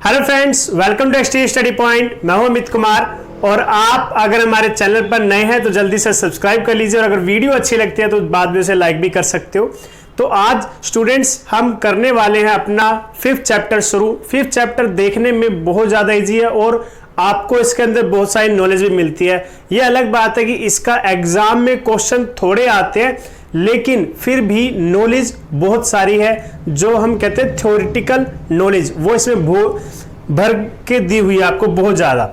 Hello friends, welcome to XT study point. मैं हूं अमित कुमार और आप अगर हमारे चैनल पर नए हैं तो जल्दी से सब्सक्राइब कर लीजिए और अगर वीडियो अच्छी लगती है तो बाद में उसे लाइक भी कर सकते हो। तो आज स्टूडेंट्स हम करने वाले हैं अपना 5th चैप्टर शुरू। 5th चैप्टर देखने में बहुत ज़्यादा ईजी है और आपको इसके अंदर बहुत सारी नॉलेज भी मिलती है। ये अलग बात है कि इसका एग्जाम में क्वेश्चन थोड़े आते हैं लेकिन फिर भी नॉलेज बहुत सारी है, जो हम कहते हैं थ्योरेटिकल नॉलेज, वो इसमें भर के दी हुई है आपको बहुत ज़्यादा।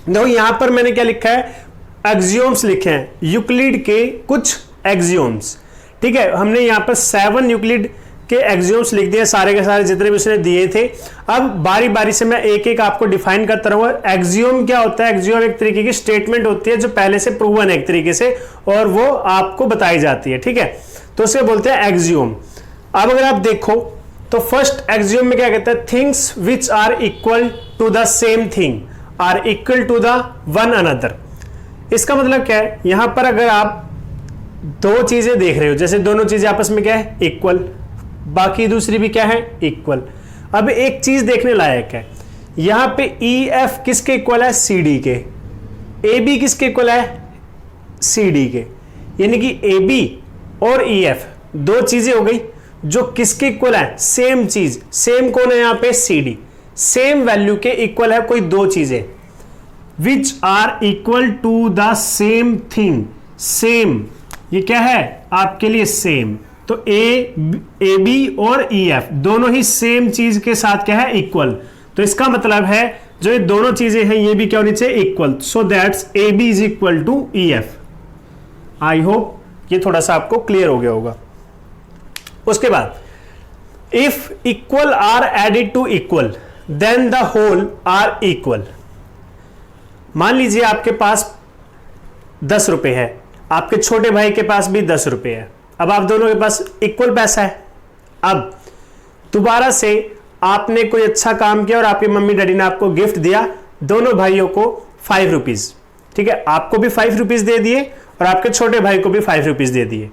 देखो यहाँ पर मैंने क्या लिखा है, एक्सियोम्स लिखे हैं, यूक्लिड के कुछ एक्सियोम्स। ठीक है, हमने यहाँ पर 7 यूक्लिड के एक्सियोम्स लिख दिए, सारे के सारे जितने भी उसने दिए थे। अब बारी बारी से मैं एक एक आपको डिफाइन करता रहूंगा। एक्सियोम क्या होता है? एक्सियोम एक तरीके की स्टेटमेंट होती है जो पहले से प्रूवन है एक तरीके से और वो आपको बताई जाती है। ठीक है, तो उसे बोलते हैं एक्सियोम। अब अगर आप देखो तो फर्स्ट एक्सियोम में क्या कहता है, things which are equal to the same thing are equal to the one another. इसका मतलब क्या है, यहां पर अगर आप दो चीजें देख रहे हो, जैसे दोनों चीजें आपस में क्या है, इक्वल, बाकी दूसरी भी क्या है, इक्वल। अब एक चीज देखने लायक है, यहां पे ई एफ किसके इक्वल है, सी डी के। ए बी किसके इक्वल है, सी डी के। यानी कि ए बी और ई एफ दो चीजें हो गई जो किसके इक्वल है, सेम चीज। सेम कौन है यहां पे, सी डी। सेम वैल्यू के इक्वल है कोई दो चीजें, which are equal to the same thing. Same ये क्या है आपके लिए, सेम। तो ए बी और ई एफ दोनों ही सेम चीज के साथ क्या है, इक्वल। तो इसका मतलब है जो ये दोनों चीजें हैं ये भी क्या होनी चाहिए, equal. So that's A B is equal to E F. I hope ये थोड़ा सा आपको क्लियर हो गया होगा। उसके बाद if equal are added to equal then the whole are equal. मान लीजिए आपके पास 10 रुपए है, आपके छोटे भाई के पास भी 10 रुपए है। अब आप दोनों के पास इक्वल पैसा है। अब दोबारा से आपने कोई अच्छा काम किया और आपके मम्मी डैडी ने आपको गिफ्ट दिया, दोनों भाइयों को 5 रुपीज। ठीक है, आपको भी 5 रुपीज दे दिए और आपके छोटे भाई को भी 5 रुपीज दे दिए।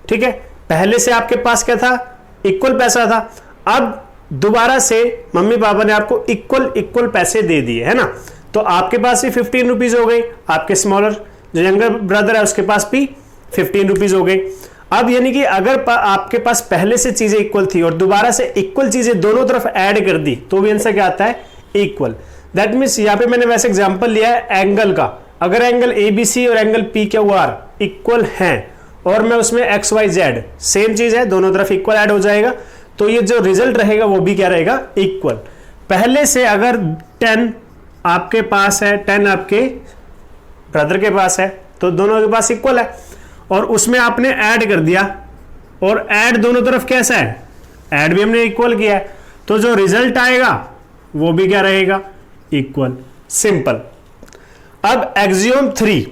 ठीक है, पहले से आपके पास क्या था, इक्वल पैसा था। अब दोबारा से मम्मी पापा ने आपको इक्वल पैसे दे दिए, है ना। तो आपके पास भी 15 रुपीज हो गई, आपके स्मॉलर जो यंगर ब्रदर है उसके पास भी 15 रुपीज हो गई। अब यानी कि अगर आपके पास पहले से चीजें इक्वल थी और दोबारा से इक्वल चीजें दोनों तरफ ऐड कर दी तो भी आंसर क्या आता है, इक्वल। दैट मीन्स यहाँ पे मैंने वैसे एग्जांपल लिया है एंगल का। अगर एंगल ABC और एंगल PQR इक्वल हैं और मैं उसमें XYZ सेम चीज है, दोनों तरफ इक्वल ऐड हो जाएगा, तो ये जो रिजल्ट रहेगा वो भी क्या रहेगा, इक्वल। पहले से अगर 10 आपके पास है, 10 आपके ब्रदर के पास है, तो दोनों के पास इक्वल है और उसमें आपने ऐड कर दिया और ऐड दोनों तरफ कैसा है, ऐड भी हमने इक्वल किया है, तो जो रिजल्ट आएगा वो भी क्या रहेगा, इक्वल। सिंपल। अब एक्सियोम 3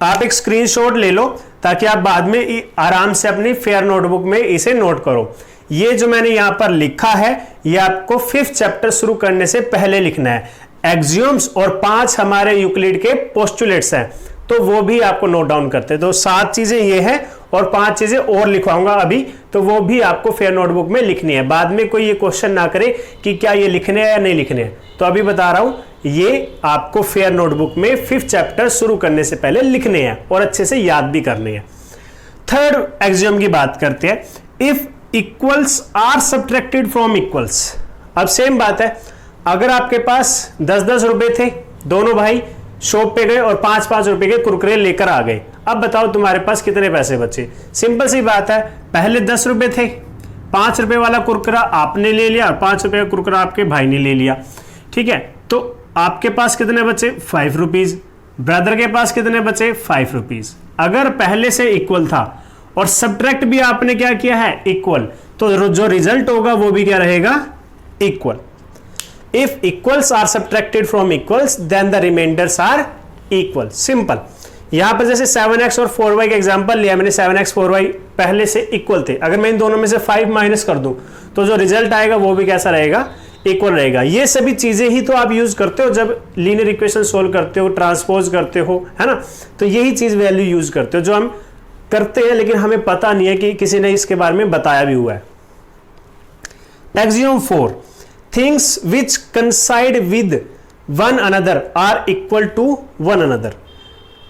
आप एक स्क्रीनशॉट ले लो ताकि आप बाद में आराम से अपनी फेयर नोटबुक में इसे नोट करो। ये जो मैंने यहां पर लिखा है ये आपको 5th चैप्टर शुरू करने से पहले लिखना है। एक्सियोम्स और 5 हमारे यूक्लिड के पोस्टुलेट्स हैं, तो वो भी आपको नोट डाउन करते हैं। तो 7 चीजें ये हैं और 5 चीजें और लिखवाऊंगा अभी, तो वो भी आपको फेयर नोटबुक में लिखनी है। बाद में कोई ये क्वेश्चन ना करे कि क्या ये लिखने हैं या नहीं लिखने हैं, तो अभी बता रहा हूं ये आपको फेयर नोटबुक में 5th चैप्टर शुरू करने से पहले लिखने हैं और अच्छे से याद भी करने हैं। 3rd एक्सियोम की बात करते हैं, if equals are subtracted from equals. अब सेम बात है, अगर आपके पास 10-10 रुपए थे, दोनों भाई शॉप पे गए और 5-5 रुपए के कुरकुरे लेकर आ गए। अब बताओ तुम्हारे पास कितने पैसे बचे। सिंपल सी बात है, पहले 10 रुपए थे, 5 रुपए वाला कुरकुरा आपने ले लिया और 5 रुपए का कुरकुरा आपके भाई ने ले लिया। ठीक है, तो आपके पास कितने बचे, 5 रुपीज। ब्रदर के पास कितने बचे, 5 रुपीज। अगर पहले से इक्वल था और सब्ट्रैक्ट भी आपने क्या किया है, इक्वल, तो जो रिजल्ट होगा वो भी क्या रहेगा, equal. If equals are subtracted from equals, then the remainders are equal. Simple. यहां पर जैसे 7x और 4y का एग्जांपल लिया मैंने, 7x 4y पहले से इक्वल थे। अगर मैं इन दोनों में से 5 माइनस कर दूं तो जो रिजल्ट आएगा वो भी कैसा रहेगा, इक्वल रहेगा। ये सभी चीजें ही तो आप यूज करते हो जब लीनियर इक्वेशन सोल्व करते हो, ट्रांसपोज करते हो, है ना। तो यही चीज वैल्यू यूज करते हो जो हम करते हैं लेकिन हमें पता नहीं है कि किसी ने इसके बारे में बताया भी हुआ है। Axiom 4, things which coincide with one another are equal to one another.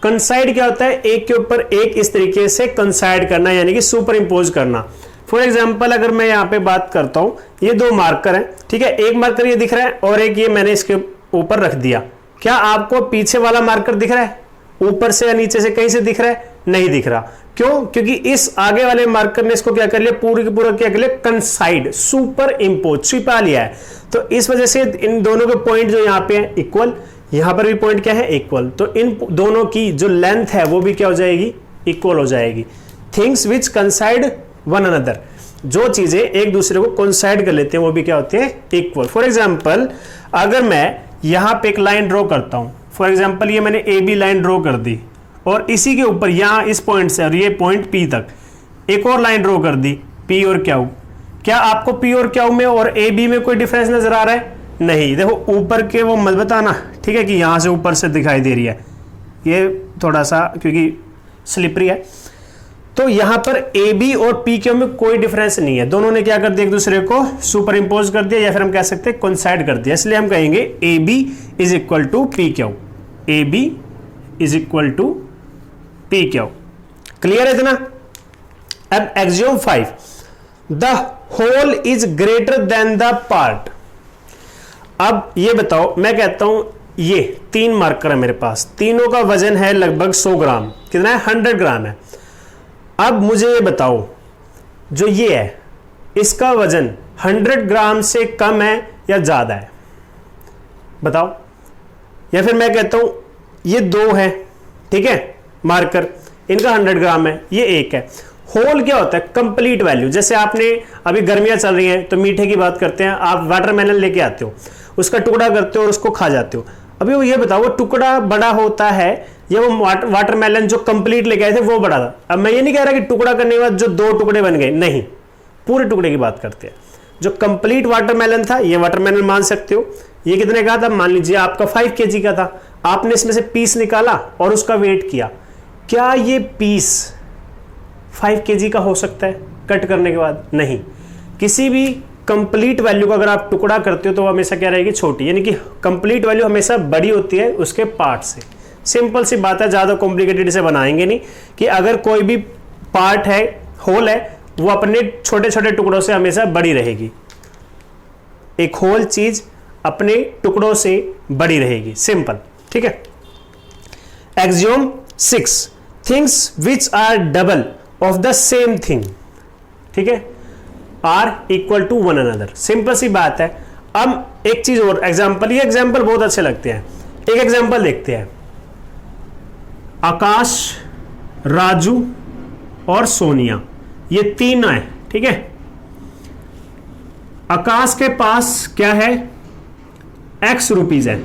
Coincide क्या होता है? एक के ऊपर एक इस तरीके से कंसाइड करना, यानी कि सुपर इंपोज करना। फॉर एग्जाम्पल अगर मैं यहाँ पे बात करता हूं, ये दो मार्कर हैं, ठीक है, एक मार्कर ये दिख रहा है और एक ये मैंने इसके ऊपर रख दिया। क्या आपको पीछे वाला मार्कर दिख रहा है? ऊपर से या नीचे से कहीं से दिख रहा है? नहीं दिख रहा। क्यों? क्योंकि इस आगे वाले मार्कर ने इसको क्या कर लिया, पूरी की पूरा क्या कर लिया, कंसाइड, सुपर इंपोज, छिपा लिया है। तो इस वजह से इन दोनों के पॉइंट जो यहाँ पे है इक्वल, यहां पर भी पॉइंट क्या है, इक्वल। तो इन दोनों की जो लेंथ है वो भी क्या हो जाएगी, इक्वल हो जाएगी। थिंग्स विच कंसाइड वन अनदर, जो चीजें एक दूसरे को कंसाइड कर लेते हैं वो भी क्या होते हैं, इक्वल। फॉर एग्जाम्पल अगर मैं यहां पे एक लाइन ड्रॉ करता हूं, फॉर एग्जाम्पल ये मैंने ए बी लाइन ड्रॉ कर दी और इसी के ऊपर यहां इस पॉइंट से और ये पॉइंट पी तक एक और लाइन ड्रॉ कर दी, पी और क्यू। क्या आपको पी और क्यू में और ए बी में कोई डिफरेंस नजर आ रहा है? नहीं। देखो ऊपर के वो मत बताना, ठीक है, कि यहां से ऊपर से दिखाई दे रही है, ये थोड़ा सा क्योंकि स्लिपरी है। तो यहां पर ए बी और पी क्यू में कोई डिफरेंस नहीं है, दोनों ने क्या कर दिया, एक दूसरे को सुपर इंपोज कर दिया, या फिर हम कह सकते हैं कोइंसाइड कर दिया। इसलिए हम कहेंगे A B is equal to P Q, A B is equal to P Q. Clear है इतना? अब axiom 5, the whole is greater than the part. अब ये बताओ, मैं कहता हूं ये 3 मार्कर है मेरे पास, तीनों का वजन है लगभग 100 ग्राम, कितना है, 100 ग्राम है। अब मुझे ये बताओ, जो ये है इसका वजन 100 ग्राम से कम है या ज्यादा है, बताओ। या फिर मैं कहता हूं ये 2 है, ठीक है, मार्कर, इनका 100 ग्राम है, ये 1 है। होल क्या होता है, कंप्लीट वैल्यू। जैसे आपने अभी गर्मियां चल रही हैं तो मीठे की बात करते हैं, आप वाटरमेलन लेके आते हो, उसका टुकड़ा करते हो और उसको खा जाते हो। अभी वो ये बताओ, वो टुकड़ा बड़ा होता है या वो वाटरमेलन जो कंप्लीट लेके आए थे वो बड़ा था? अब मैं ये नहीं कह रहा कि टुकड़ा करने के बाद जो 2 टुकड़े बन गए, नहीं, पूरे टुकड़े की बात करते हैं। जो कंप्लीट वाटरमेलन था, ये वाटरमेलन मान सकते हो, ये कितने का था, मान लीजिए आपका 5 kg का था, आपने इसमें से पीस निकाला और उसका वेट किया, क्या ये पीस 5 kg का हो सकता है कट करने के बाद? नहीं। किसी भी कंप्लीट वैल्यू का अगर आप टुकड़ा करते हो तो वो हमेशा क्या रहेगी, छोटी, यानी कि कंप्लीट वैल्यू हमेशा बड़ी होती है उसके पार्ट से। सिंपल सी बात है, ज्यादा कॉम्प्लिकेटेड से बनाएंगे नहीं, कि अगर कोई भी पार्ट है, होल है, वो अपने छोटे छोटे टुकड़ों से हमेशा बड़ी रहेगी। एक होल चीज अपने टुकड़ों से बड़ी रहेगी, सिंपल, ठीक है। Axiom 6, things which are double of the same thing, ठीक है, are equal to one another. Simple सी बात है। अब एक चीज और, एग्जाम्पल, ये एग्जाम्पल बहुत अच्छे लगते हैं, एक एग्जाम्पल देखते हैं। आकाश, राजू और सोनिया, ये 3 है, ठीक है। आकाश के पास क्या है, X रुपीज है,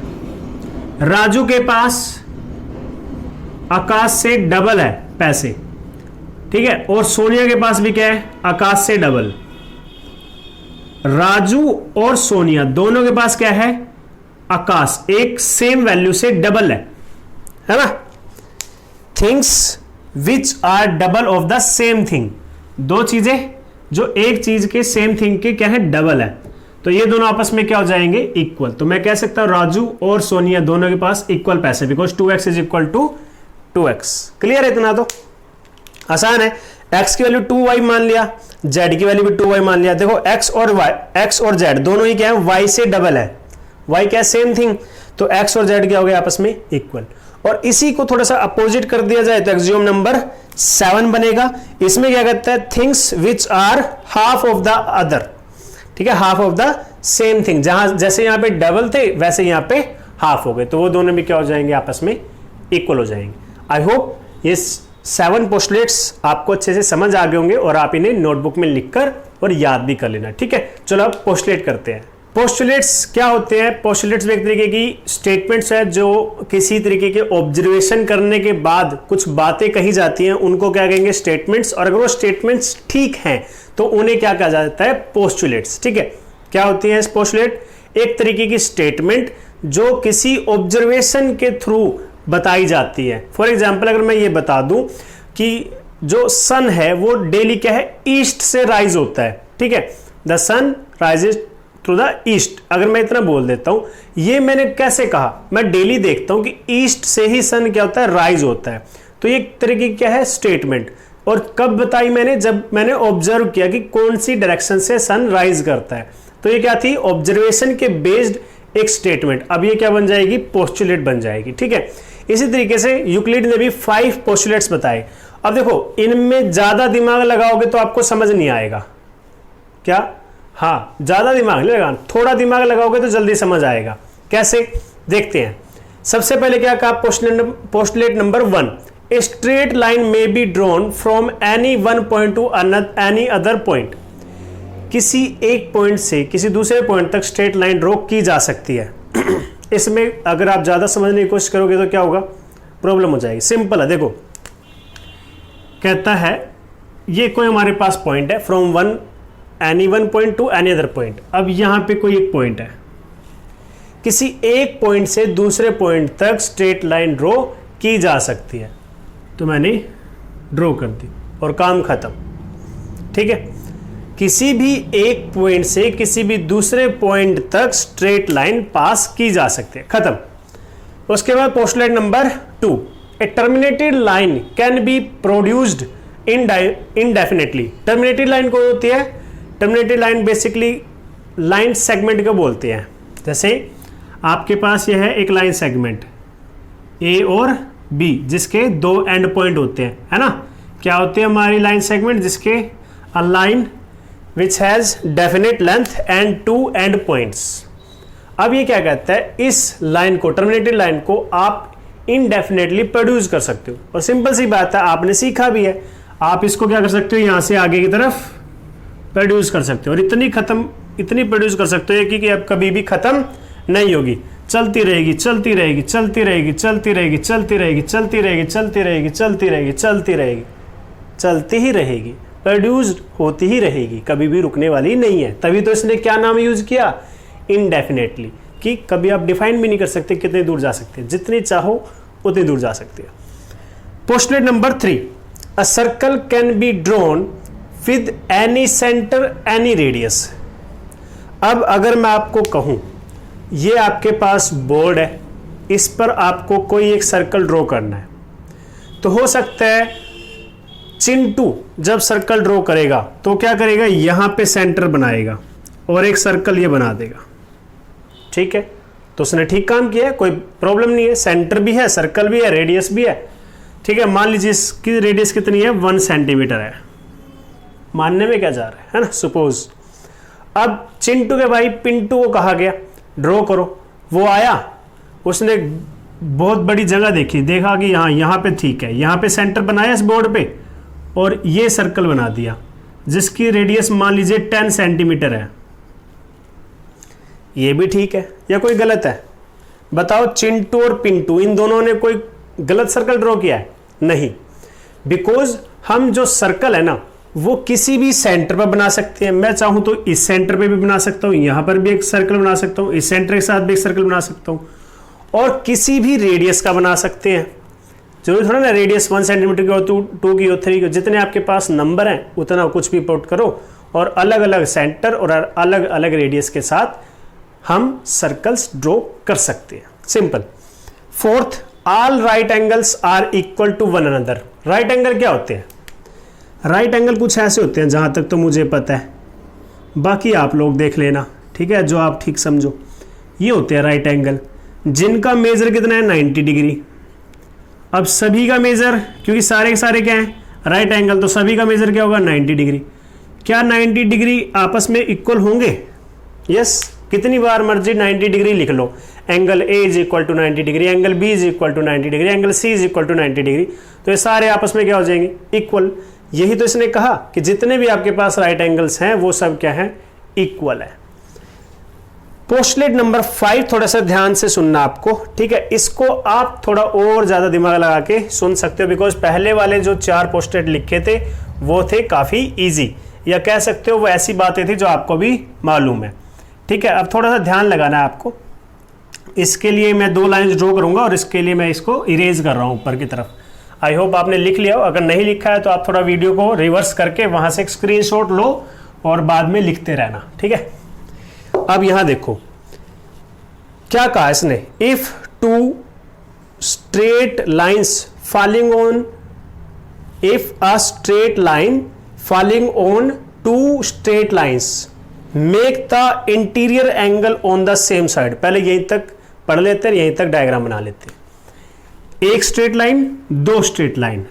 राजू के पास आकाश से डबल है पैसे, ठीक है, और सोनिया के पास भी क्या है, आकाश से डबल। राजू और सोनिया दोनों के पास क्या है, आकाश, एक सेम वैल्यू से डबल है ना। Things which are double of the same thing, 2 चीजें जो एक चीज के सेम थिंग के क्या है, डबल है, तो ये दोनों आपस में क्या हो जाएंगे, इक्वल। तो मैं कह सकता हूं राजू और सोनिया दोनों के पास इक्वल पैसे, because 2x is equal to 2x। Clear है? इतना तो आसान है। x की वैल्यू 2y मान लिया, z की वैल्यू भी 2y मान लिया। देखो x और z दोनों ही क्या है, y से डबल है, y क्या है, सेम थिंग, तो x और z क्या हो गया आपस में, इक्वल। और इसी को थोड़ा सा अपोजिट कर दिया जाए तो एक्सियोम नंबर 7 बनेगा। इसमें क्या कहता है, things which are half of the other, ठीक है, half of the same thing. जहां जैसे यहां पे डबल थे वैसे यहां पे हाफ हो गए, तो वो दोनों भी क्या हो जाएंगे, आपस में इक्वल हो जाएंगे। आई होप ये 7 पोस्टुलेट्स आपको अच्छे से समझ आ गए होंगे और आप इन्हें नोटबुक में लिखकर और याद भी कर लेना, ठीक है। चलो अब पोस्टुलेट करते हैं। पोस्टुलेट्स क्या होते हैं, पोस्टुलेट्स एक तरीके की स्टेटमेंट्स है जो किसी तरीके के ऑब्जर्वेशन करने के बाद कुछ बातें कही जाती हैं, उनको क्या कहेंगे, स्टेटमेंट्स। और अगर वो स्टेटमेंट्स ठीक हैं तो उन्हें क्या कहा जाता है, पोस्टुलेट्स, ठीक है। क्या होती है पोस्टुलेट, एक तरीके की स्टेटमेंट जो किसी ऑब्जर्वेशन के थ्रू बताई जाती है। फॉर एग्जाम्पल अगर मैं ये बता दूं कि जो सन है वो डेली क्या है, ईस्ट से राइज होता है, ठीक है, the sun rises through the east. अगर मैं इतना बोल देता हूं, ये मैंने कैसे कहा, मैं डेली देखता हूं कि ईस्ट से ही सन क्या होता है, राइज होता है। तो ये एक तरह की क्या है, स्टेटमेंट। और कब बताई मैंने, जब मैंने ऑब्जर्व किया कि कौन सी डायरेक्शन से सन राइज करता है। तो ये क्या थी, ऑब्जर्वेशन के बेस्ड एक स्टेटमेंट। अब ये क्या बन जाएगी, पोस्टुलेट बन जाएगी। ठीक है, इसी तरीके से यूक्लिड ने भी 5 पोस्टुलेट्स बताए। अब देखो, इनमें ज्यादा दिमाग लगाओगे तो आपको समझ नहीं आएगा। क्या, हाँ, ज्यादा दिमाग नहीं लगाना, थोड़ा दिमाग लगाओगे तो जल्दी समझ आएगा। कैसे, देखते हैं। सबसे पहले क्या कहा, postulate number 1, a straight line may be drawn from any one point to any other point. किसी एक पॉइंट से किसी दूसरे पॉइंट तक स्ट्रेट लाइन ड्रॉ की जा सकती है। इसमें अगर आप ज्यादा समझने की कोशिश करोगे तो क्या होगा, प्रॉब्लम हो जाएगी। सिंपल है, देखो, कहता है ये कोई हमारे पास पॉइंट है, from any one point to any other point. अब यहां पे कोई एक पॉइंट है, किसी एक पॉइंट से दूसरे पॉइंट तक स्ट्रेट लाइन ड्रॉ की जा सकती है। तो मैंने ड्रॉ कर दी और काम खत्म। ठीक है, किसी भी एक पॉइंट से किसी भी दूसरे पॉइंट तक स्ट्रेट लाइन पास की जा सकती है, खत्म। उसके बाद postulate number 2, A terminated line can be produced indefinitely. Terminated line को होती है, terminated line basically line segment को बोलते हैं। जैसे आपके पास यह है एक लाइन सेगमेंट ए और बी, जिसके 2 एंड पॉइंट होते हैं, है ना। क्या होती है हमारी लाइन सेगमेंट, जिसके a line which has definite length and 2 and points. अब ये क्या कहता है, इस लाइन को, टर्मिनेटेड लाइन को आप इनडेफिनेटली प्रोड्यूस कर सकते हो। और सिंपल सी बात है, आपने सीखा भी है, आप इसको क्या कर सकते हो, यहां से आगे की तरफ प्रोड्यूस कर सकते हो। और इतनी प्रोड्यूस कर सकते हो कि अब कभी भी खत्म नहीं होगी, चलती रहेगी, चलती रहेगी, चलती रहेगी, चलती रहेगी, चलती रहेगी, चलती रहेगी, चलती रहेगी, चलती रहेगी, चलती रहेगी, चलती ही रहेगी, प्रोड्यूस होती ही रहेगी, कभी भी रुकने वाली नहीं है। तभी तो इसने क्या नाम यूज किया, इनडेफिनेटली, कि कभी आप डिफाइन भी नहीं कर सकते कितने दूर जा सकते हैं, जितनी चाहो उतनी दूर जा सकते हैं। Postulate number 3, a circle can be drawn with any centre any radius. अब अगर मैं आपको कहूं, ये आपके पास बोर्ड है, इस पर आपको कोई एक सर्कल ड्रॉ करना है, तो हो सकता है चिंटू जब सर्कल ड्रॉ करेगा तो क्या करेगा, यहां पे सेंटर बनाएगा और एक सर्कल ये बना देगा। ठीक है, तो उसने ठीक काम किया है, कोई प्रॉब्लम नहीं है, सेंटर भी है, सर्कल भी है, रेडियस भी है। ठीक है, मान लीजिए इसकी रेडियस कितनी है, 1 सेंटीमीटर है, मानने में क्या जा रहा है ना, सपोज। अब चिंटू के भाई पिंटू को कहा गया ड्रॉ करो, वो आया, उसने बहुत बड़ी जगह देखी, देखा कि यहाँ पे ठीक है, यहाँ पे सेंटर बनाया इस बोर्ड पे और ये सर्कल बना दिया जिसकी रेडियस मान लीजिए 10 सेंटीमीटर है। ये भी ठीक है या कोई गलत है, बताओ। चिंटू और पिंटू इन दोनों ने कोई गलत सर्कल ड्रॉ किया है? नहीं, बिकॉज हम जो सर्कल है ना वो किसी भी सेंटर पर बना सकते हैं। मैं चाहूं तो इस सेंटर पे भी बना सकता हूं, यहां पर भी एक सर्कल बना सकता हूं, इस सेंटर के साथ भी एक सर्कल बना सकता हूं, और किसी भी रेडियस का बना सकते हैं। जरूरी थोड़ा ना रेडियस 1 सेंटीमीटर की हो, 2 की हो, 3 की, जितने आपके पास नंबर हैं उतना कुछ भी पुट करो और अलग अलग सेंटर और अलग अलग रेडियस के साथ हम सर्कल्स ड्रॉ कर सकते हैं। Simple. 4th, all right angles are equal to one another. Right angle क्या होते हैं? राइट एंगल कुछ ऐसे होते हैं, जहां तक तो मुझे पता है, बाकी आप लोग देख लेना, ठीक है, जो आप ठीक समझो। ये होते हैं राइट एंगल, जिनका मेजर कितना है, 90 डिग्री। अब सभी का मेजर, क्योंकि सारे के सारे क्या हैं, राइट एंगल, तो सभी का मेजर क्या होगा, 90 डिग्री। क्या 90 डिग्री आपस में इक्वल होंगे? यस, कितनी बार मर्जी 90 डिग्री लिख लो। Angle A is equal to 90 degree, angle B is equal to 90 degree, angle C is equal to 90 degree, तो ये सारे आपस में क्या हो जाएंगे, इक्वल। यही तो इसने कहा कि जितने भी आपके पास राइट एंगल्स हैं वो सब क्या है, इक्वल है। पोस्टुलेट नंबर 5 थोड़ा सा ध्यान से सुनना आपको, ठीक है, इसको आप थोड़ा और ज्यादा दिमाग लगा के सुन सकते हो, बिकॉज पहले वाले जो 4 पोस्टुलेट लिखे थे वो थे काफी इजी, या कह सकते हो वो ऐसी बातें थी जो आपको भी मालूम है। ठीक है, अब थोड़ा सा ध्यान लगाना है आपको। इसके लिए मैं 2 लाइन ड्रॉ करूंगा और इसके लिए मैं इसको इरेज कर रहा हूं ऊपर की तरफ। आई होप आपने लिख लिया हो, अगर नहीं लिखा है तो आप थोड़ा वीडियो को रिवर्स करके वहां से एक स्क्रीनशॉट लो और बाद में लिखते रहना, ठीक है। अब यहां देखो क्या कहा इसने, if two straight lines falling on, if a straight line falling on two straight lines make the interior angle on the same side. पहले यहीं तक पढ़ लेते हैं, यहीं तक डायग्राम बना लेते हैं। एक स्ट्रेट लाइन, दो स्ट्रेट लाइन,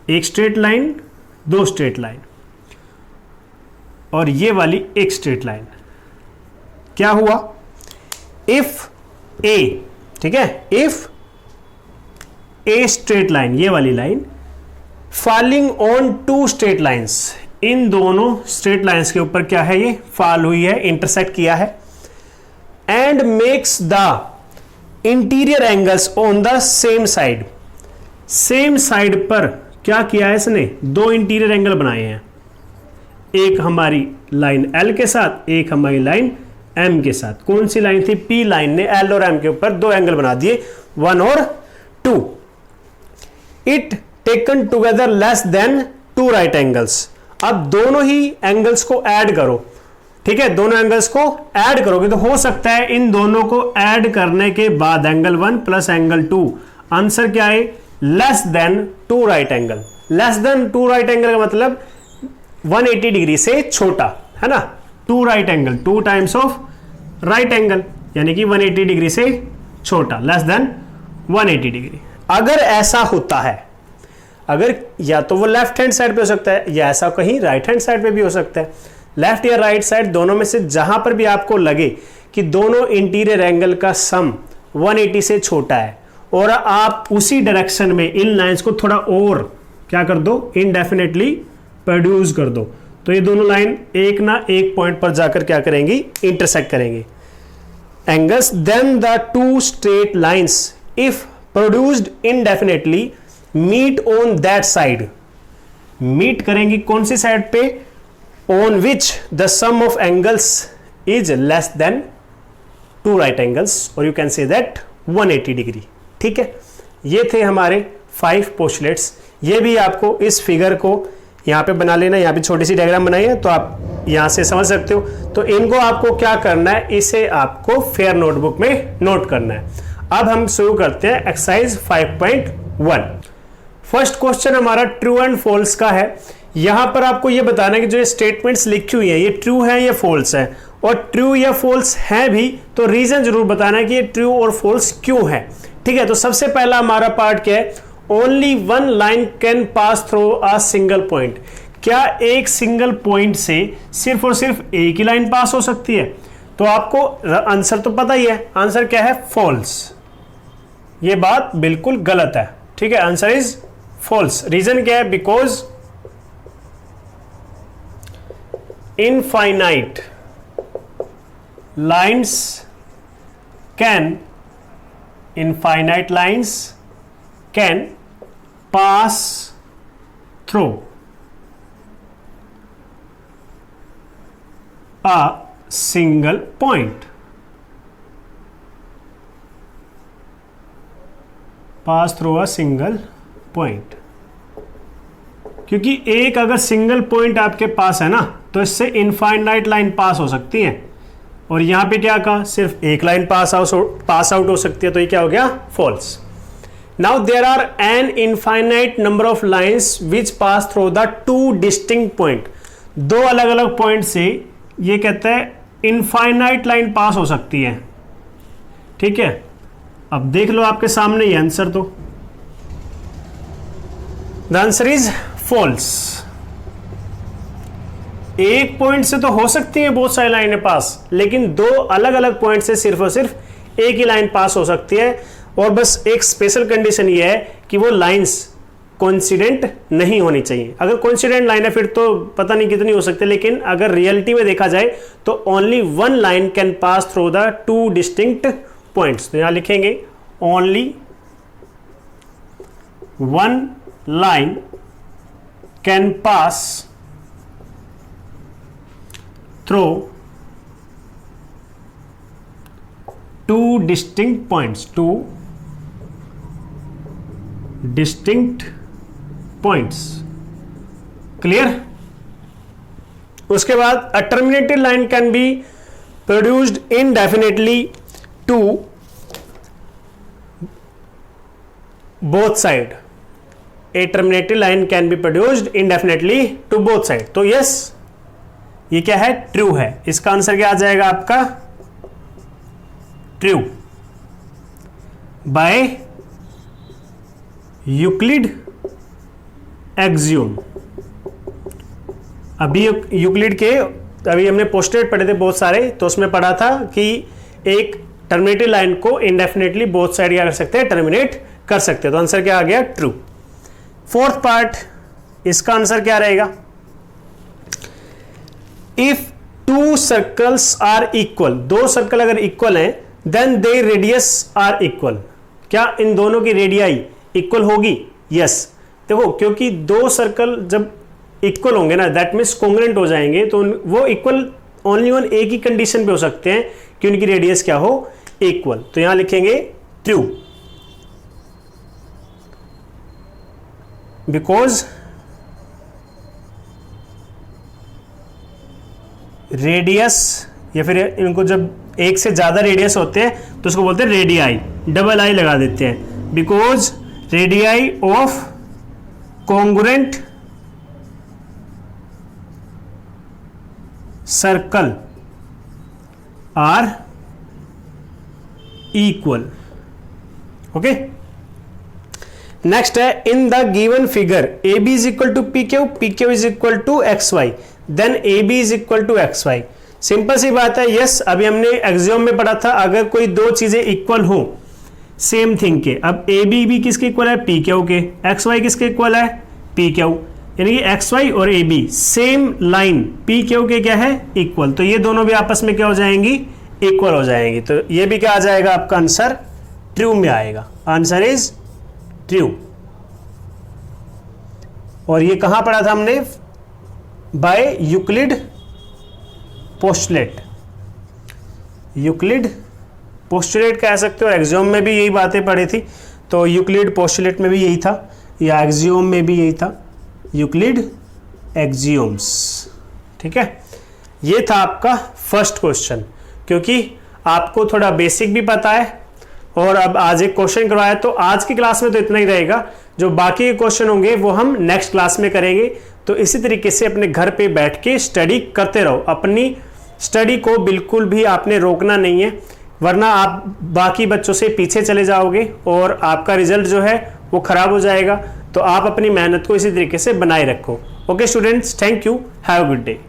एक स्ट्रेट लाइन, दो स्ट्रेट लाइन, और ये वाली एक स्ट्रेट लाइन। क्या हुआ, इफ ए, ठीक है, इफ ए स्ट्रेट लाइन, ये वाली line falling on two straight lines, इन दोनों स्ट्रेट लाइंस के ऊपर क्या है, ये फॉल हुई है, इंटरसेक्ट किया है, and makes the interior angles on the same side. Same side पर क्या किया है इसने, दो इंटीरियर एंगल बनाए हैं, एक हमारी लाइन L के साथ, एक हमारी लाइन M के साथ। कौन सी लाइन थी, P लाइन ने L और M के ऊपर दो एंगल बना दिए, 1 और 2। It taken together less than 2 right angles. अब दोनों ही एंगल्स को ऐड करो, ठीक है, दोनों एंगल्स को ऐड करोगे तो हो सकता है इन दोनों को ऐड करने के बाद एंगल 1 प्लस एंगल 2, आंसर क्या है, less than 2 right angle. Less than 2 right angle का मतलब 180 डिग्री से छोटा, है ना। 2 right angle, 2 times of right angle, यानी कि 180 डिग्री से छोटा, लेस देन 180 डिग्री। अगर ऐसा होता है, अगर या तो वो लेफ्ट हैंड साइड पे हो सकता है या ऐसा कहीं राइट हैंड साइड पे भी हो सकता है, लेफ्ट या राइट साइड दोनों में से जहां पर भी आपको लगे कि दोनों इंटीरियर एंगल का सम 180 से छोटा है और आप उसी डायरेक्शन में इन लाइंस को थोड़ा और क्या कर दो, इनडेफिनेटली प्रोड्यूस कर दो, तो ये दोनों लाइन एक ना एक पॉइंट पर जाकर क्या करेंगी, इंटरसेक्ट करेंगी angles. Then the two straight lines if produced indefinitely meet on that side. Meet करेंगी कौन सी साइड पे, on which the sum of angles is less than 2 right angles, और you can say that 180 degree. ठीक है, ये थे हमारे 5 पोस्टुलेट्स। ये भी आपको इस फिगर को यहाँ पे बना लेना, यहाँ पे छोटी सी डायग्राम बनाई है तो आप यहाँ से समझ सकते हो। तो इनको आपको क्या करना है, इसे आपको फेयर नोटबुक में नोट करना है। अब हम शुरू करते हैं एक्सरसाइज 5.1। फर्स्ट क्वेश्चन हमारा ट्रू एंड फॉल्स का है। यहां पर आपको यह बताना है कि जो ये स्टेटमेंट्स लिखी हुई है ये ट्रू है या फॉल्स है, और ट्रू या फॉल्स है भी तो रीजन जरूर बताना है कि ये ट्रू और फॉल्स क्यों है। ठीक है, तो सबसे पहला हमारा पार्ट क्या है, only one line can pass through a single point. क्या एक सिंगल पॉइंट से सिर्फ और सिर्फ एक ही लाइन पास हो सकती है? तो आपको आंसर तो पता ही है, आंसर क्या है, फॉल्स। ये बात बिल्कुल गलत है। ठीक है, आंसर इज फॉल्स। रीजन क्या है, because infinite lines can pass through a single point, pass through a single point। क्योंकि एक अगर सिंगल पॉइंट आपके पास है ना तो इससे इनफाइनाइट लाइन पास हो सकती है, और यहां पे क्या कहा, सिर्फ एक लाइन पास आउट हो सकती है, तो ये क्या हो गया, falls. Now there are an infinite number of lines which pass through the two distinct point. दो अलग अलग पॉइंट से ये कहता है इनफाइनाइट लाइन पास हो सकती है। ठीक है, अब देख लो आपके सामने ये आंसर, तो द आंसर इज फॉल्स। एक पॉइंट से तो हो सकती है बहुत सारी लाइनें पास, लेकिन दो अलग अलग पॉइंट से सिर्फ और सिर्फ एक ही लाइन पास हो सकती है, और बस एक स्पेशल कंडीशन ये है कि वो लाइंस कोइंसिडेंट नहीं होनी चाहिए। अगर कोइंसिडेंट लाइन है फिर तो पता नहीं कितनी हो सकती है, लेकिन अगर रियलिटी में देखा जाए तो only one line can pass through the two distinct points. तो यहां लिखेंगे only one line can pass through two distinct points, two distinct points. Clear? उसके बाद a terminated line can be produced indefinitely to both side. A terminated line can be produced indefinitely to both side. तो yes, ये क्या है? True है. इसका answer क्या आ जाएगा आपका? True bye Euclid axiom. अभी यूक्लिड के अभी हमने पोस्टुलेट पढ़े थे बहुत सारे, तो उसमें पढ़ा था कि एक टर्मिनेटेड लाइन को इंडेफिनेटली बोथ साइड क्या कर सकते हैं? टर्मिनेट कर सकते हैं. तो आंसर क्या आ गया? ट्रू. फोर्थ पार्ट, इसका आंसर क्या रहेगा? If two circles are equal, दो सर्कल अगर इक्वल हैं, then their radius are equal. क्या इन दोनों की रेडियाई इक्वल होगी? यस. देखो, क्योंकि दो सर्कल जब इक्वल होंगे ना, दैट मीन्स कॉन्ग्रुएंट हो जाएंगे, तो वो इक्वल ओनली ऑन एक ही कंडीशन पे हो सकते हैं कि उनकी रेडियस क्या हो? इक्वल. तो यहां लिखेंगे ट्रू, बिकॉज रेडियस, या फिर इनको जब एक से ज्यादा रेडियस होते हैं तो उसको बोलते हैं रेडियाई, डबल आई लगा देते हैं. Because radii of congruent circle are equal. Okay. Next है, in the given figure A B is equal to P Q, P Q is equal to X Y, then A B is equal to X Y. Simple सी बात है. Yes, अभी हमने axiom में पढ़ा था, अगर कोई दो चीजें इक्वल हो सेम थिंग के, अब ए बी भी किसके इक्वल है? पी क्यू के. एक्स वाई किसके इक्वल है? P Q. यानी कि एक्स वाई और A B same line P Q के क्या है? इक्वल. तो ये दोनों भी आपस में क्या हो जाएंगी? इक्वल हो जाएंगी. तो ये भी क्या आ जाएगा? आपका आंसर ट्रू में आएगा. Answer is true. और ये कहां पढ़ा था हमने? By Euclid postulate. Euclid postulate कह सकते हो. एक्सियोम में भी यही बातें पढ़ी थी, तो यूक्लिड पोस्टुलेट में भी यही था, या एक्सियोम में भी यही था, यूक्लिड एक्सियोम्स. ठीक है. ये था आपका फर्स्ट क्वेश्चन. क्योंकि आपको थोड़ा बेसिक भी पता है और अब आज एक क्वेश्चन करवाया, तो आज की क्लास में तो इतना ही रहेगा. जो बाकी के क्वेश्चन होंगे वो हम नेक्स्ट क्लास में करेंगे. तो इसी तरीके से अपने घर पे बैठ के स्टडी करते रहो. अपनी स्टडी को बिल्कुल भी आपने रोकना नहीं है, वरना आप बाकी बच्चों से पीछे चले जाओगे और आपका रिजल्ट जो है वो खराब हो जाएगा. तो आप अपनी मेहनत को इसी तरीके से बनाए रखो. Okay students, thank you, have a good day.